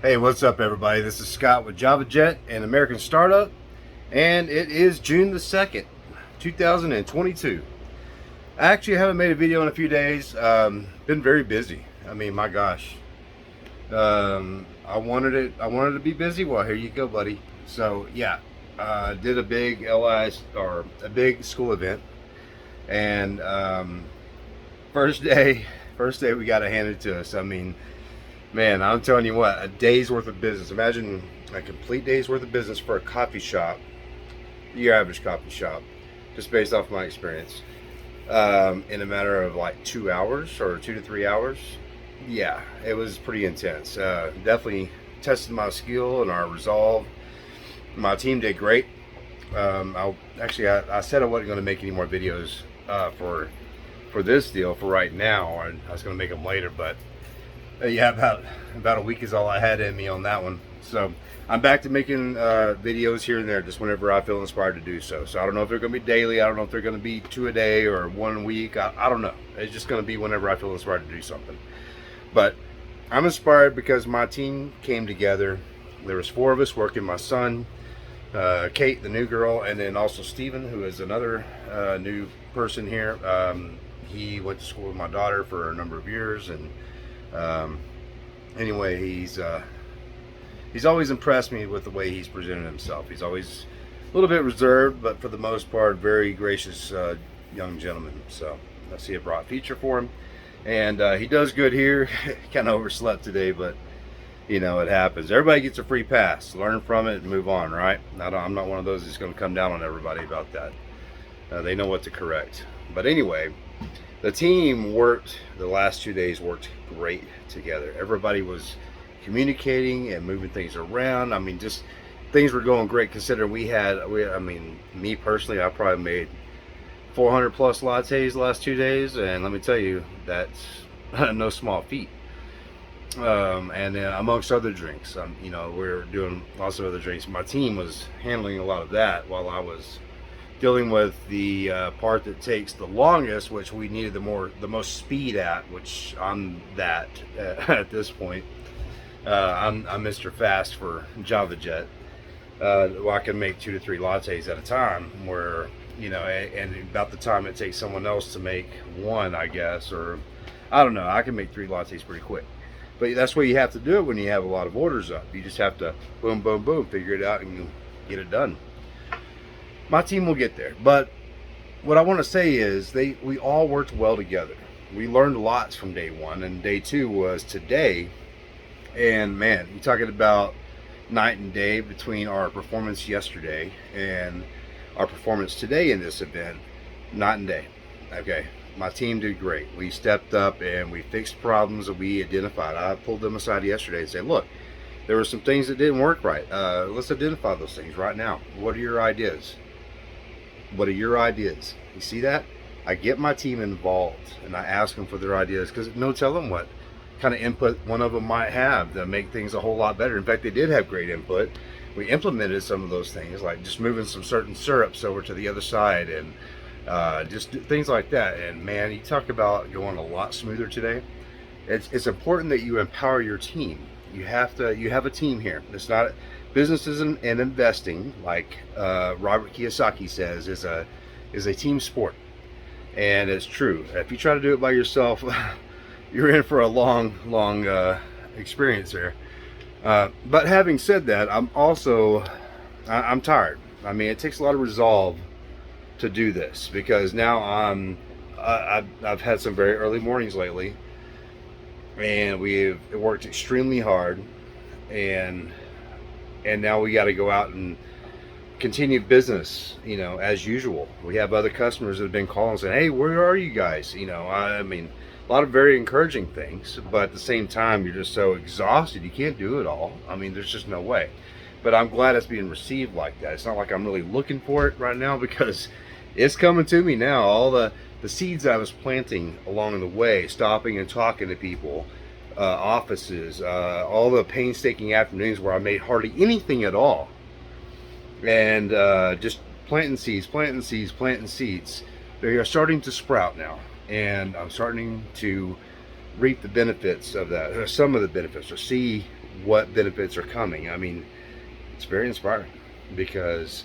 Hey, what's up, everybody? This is Scott with JavaJet and American Startup, and it is June the 2nd, 2022. I actually haven't made a video in a few days. Been very busy. I mean, my gosh. I wanted to be busy. Well, here you go, buddy. So yeah, did a big a big school event, and first day, we got it handed to us. I mean, man, I'm telling you what, a day's worth of business. Imagine a complete day's worth of business for a coffee shop, your average coffee shop, just based off my experience, in a matter of like 2 hours or 2 to 3 hours. Yeah, it was pretty intense. Definitely tested my skill and our resolve. My team did great. I said I wasn't going to make any more videos for this deal for right now. I was going to make them later, but yeah, about a week is all I had in me on that one. So I'm back to making videos here and there, just whenever I feel inspired to do so. So I don't know if they're going to be daily. I don't know if they're going to be 2 a day or 1 a week. I don't know. It's just going to be whenever I feel inspired to do something. But I'm inspired because my team came together. There was 4 of us working. My son, Kate, the new girl, and then also Steven, who is another new person here. He went to school with my daughter for a number of years, and anyway, he's always impressed me with the way he's presented himself. He's always a little bit reserved, but for the most part, very gracious young gentleman. So I see a broad future for him, and he does good here. Kind of overslept today, but you know, it happens. Everybody gets a free pass. Learn from it and move on, right? I'm not one of those that's going to come down on everybody about that. They know what to correct. But anyway, the team worked, the last 2 days worked great together. Everybody was communicating and moving things around. I mean, just things were going great considering I mean, me personally, I probably made 400 plus lattes the last 2 days, and let me tell you, that's no small feat. And then amongst other drinks, you know, we're doing lots of other drinks. My team was handling a lot of that while I was dealing with the part that takes the longest, which we needed the most speed at, which I'm that at this point. I'm Mr. Fast for JavaJet. I can make 2 to 3 lattes at a time, where, you know, and about the time it takes someone else to make one, I guess, or I don't know, I can make 3 lattes pretty quick. But that's what you have to do it when you have a lot of orders up. You just have to boom, boom, boom, figure it out and get it done. My team will get there, but what I want to say is we all worked well together. We learned lots from day 1, and day 2 was today. And man, you're talking about night and day between our performance yesterday and our performance today in this event. Night and day. Okay, my team did great. We stepped up and we fixed problems that we identified. I pulled them aside yesterday and said, look, there were some things that didn't work right. Let's identify those things right now. What are your ideas? What are your ideas? You see that? I get my team involved and I ask them for their ideas, because no telling what kind of input one of them might have to make things a whole lot better. In fact, they did have great input. We implemented some of those things, like just moving some certain syrups over to the other side, and just things like that. And man, you talk about going a lot smoother today. It's important that you empower your team. You have a team here. It's not, business and investing, like Robert Kiyosaki says, is a team sport. And it's true. If you try to do it by yourself, you're in for a long experience there. But having said that, I'm tired. I mean, it takes a lot of resolve to do this, because now I've had some very early mornings lately, and we've worked extremely hard, and now we got to go out and continue business, you know, as usual. We have other customers that have been calling saying, hey, where are you guys? You know, I mean, a lot of very encouraging things, but at the same time, you're just so exhausted, you can't do it all. I mean, there's just no way. But I'm glad it's being received like that. It's not like I'm really looking for it right now, because it's coming to me now. All the seeds I was planting along the way, stopping and talking to people, offices, all the painstaking afternoons where I made hardly anything at all, and just planting seeds. They are starting to sprout now, and I'm starting to reap the benefits of that, or some of the benefits, or see what benefits are coming. I mean, it's very inspiring because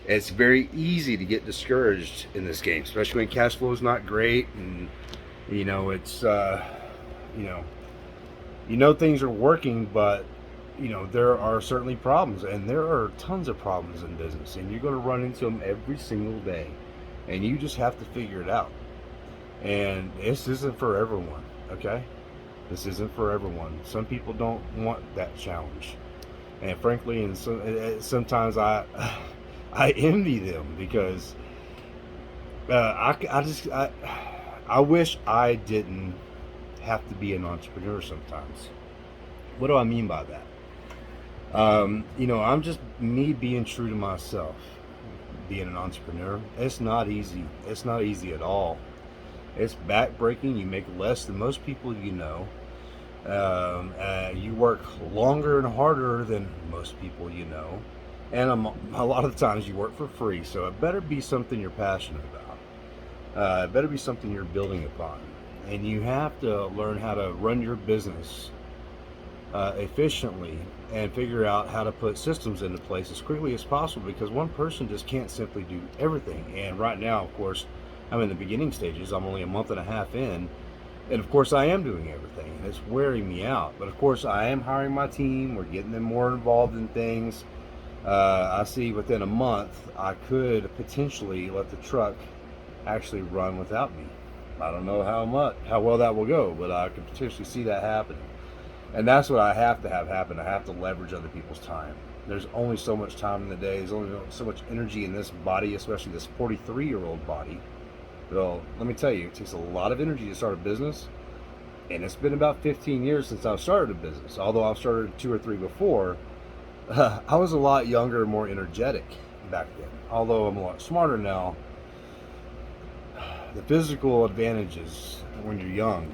it's very easy to get discouraged in this game, especially when cash flow is not great, and it's you know things are working, but there are certainly problems, and there are tons of problems in business, and you're going to run into them every single day, and you just have to figure it out. And this isn't for everyone, okay? This isn't for everyone. Some people don't want that challenge, and frankly, and sometimes I envy them because I wish I didn't have to be an entrepreneur sometimes. What do I mean by that? I'm just me being true to myself. Being an entrepreneur, it's not easy. It's not easy at all. It's backbreaking. You make less than most people you know. You work longer and harder than most people you know. And a lot of the times you work for free. So it better be something you're passionate about. It better be something you're building upon. And you have to learn how to run your business efficiently and figure out how to put systems into place as quickly as possible, because one person just can't simply do everything. And right now, of course, I'm in the beginning stages. I'm only a month and a half in, and of course I am doing everything, and it's wearing me out. But of course I am hiring my team. We're getting them more involved in things. I see within a month I could potentially let the truck actually run without me. I don't know how well that will go, but I could potentially see that happening. And that's what I have to have happen. I have to leverage other people's time. There's only so much time in the day. There's only so much energy in this body, especially this 43-year-old body. Well, let me tell you, it takes a lot of energy to start a business. And it's been about 15 years since I've started a business. Although I've started 2 or 3 before, I was a lot younger and more energetic back then. Although I'm a lot smarter now, the physical advantages when you're young,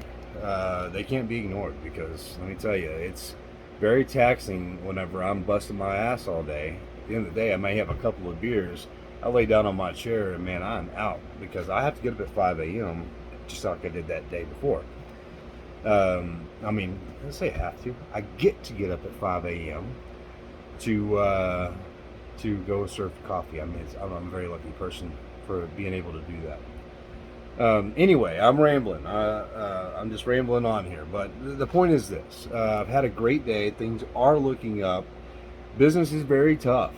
they can't be ignored, because let me tell you, it's very taxing whenever I'm busting my ass all day. At the end of the day, I may have a couple of beers. I lay down on my chair and man, I'm out, because I have to get up at 5 a.m. just like I did that day before. I mean, let's say I have to. I get to get up at 5 a.m. to go serve coffee. I mean, I'm a very lucky person for being able to do that. Anyway, I'm rambling. I'm just rambling on here. But the point is this. I've had a great day. Things are looking up. Business is very tough.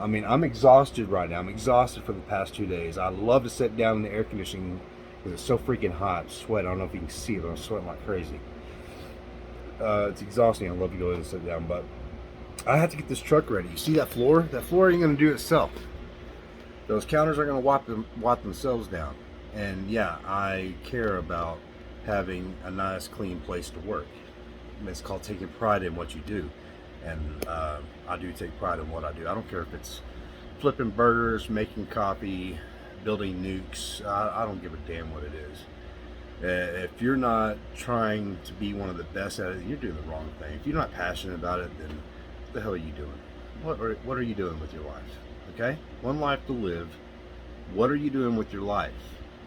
I mean, I'm exhausted right now. I'm exhausted for the past 2 days. I love to sit down in the air conditioning because it's so freaking hot. I sweat. I don't know if you can see it, but I'm sweating like crazy. It's exhausting. I love to go in and sit down. But I have to get this truck ready. You see that floor? That floor ain't going to do itself. Those counters are going to wipe themselves down. And yeah, I care about having a nice, clean place to work. It's called taking pride in what you do. And I do take pride in what I do. I don't care if it's flipping burgers, making coffee, building nukes. I don't give a damn what it is. If you're not trying to be one of the best at it, you're doing the wrong thing. If you're not passionate about it, then what the hell are you doing? What are you doing with your life? Okay? One life to live. What are you doing with your life?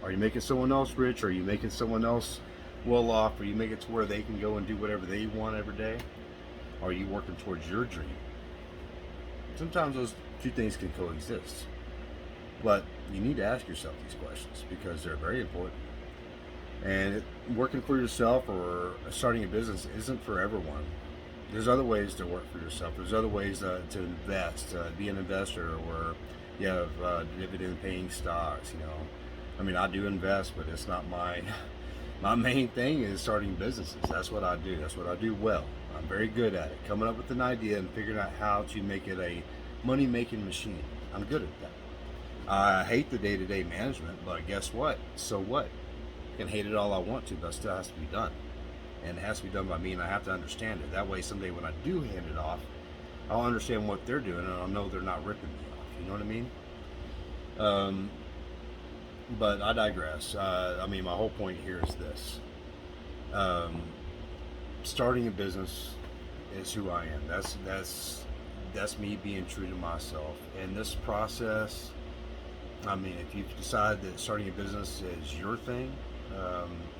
Are you making someone else rich? Are you making someone else well off? Are you making it to where they can go and do whatever they want every day? Or are you working towards your dream? Sometimes those two things can coexist. But you need to ask yourself these questions because they're very important. And working for yourself or starting a business isn't for everyone. There's other ways to work for yourself. There's other ways to invest, be an investor, or you have dividend-paying stocks, I mean, I do invest, but it's not my main thing is starting businesses. That's what I do. That's what I do well. I'm very good at it. Coming up with an idea and figuring out how to make it a money-making machine. I'm good at that. I hate the day-to-day management, but guess what? So what? I can hate it all I want to, but it still has to be done. And it has to be done by me, and I have to understand it. That way, someday when I do hand it off, I'll understand what they're doing, and I'll know they're not ripping me off. You know what I mean? But I digress. I mean, my whole point here is this. Starting a business is who I am. That's me being true to myself. And this process, I mean, if you've decided that starting a business is your thing,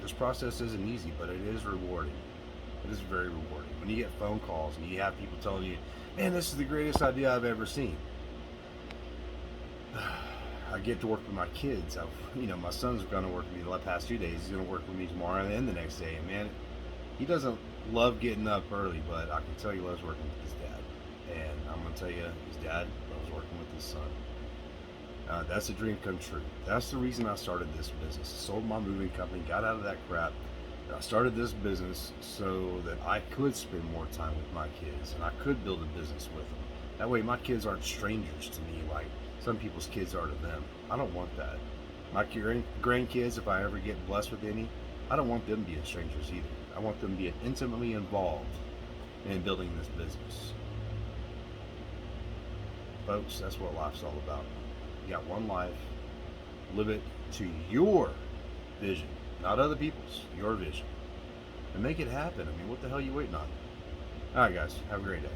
This process isn't easy, but it is rewarding. It is very rewarding. When you get phone calls and you have people telling you, man, this is the greatest idea I've ever seen. I get to work with my kids. My son's going to work with me the past 2 days. He's going to work with me tomorrow and the next day. And man, he doesn't love getting up early, but I can tell he loves working with his dad. And I'm going to tell you, his dad loves working with his son. That's a dream come true. That's the reason I started this business. I sold my moving company, got out of that crap. And I started this business so that I could spend more time with my kids and I could build a business with them. That way my kids aren't strangers to me like some people's kids are to them. I don't want that. My grandkids, if I ever get blessed with any, I don't want them being strangers either. I want them being intimately involved in building this business. Folks, that's what life's all about. You got one life. Live it to your vision, not other people's, your vision. And make it happen. I mean, what the hell are you waiting on? All right, guys, have a great day.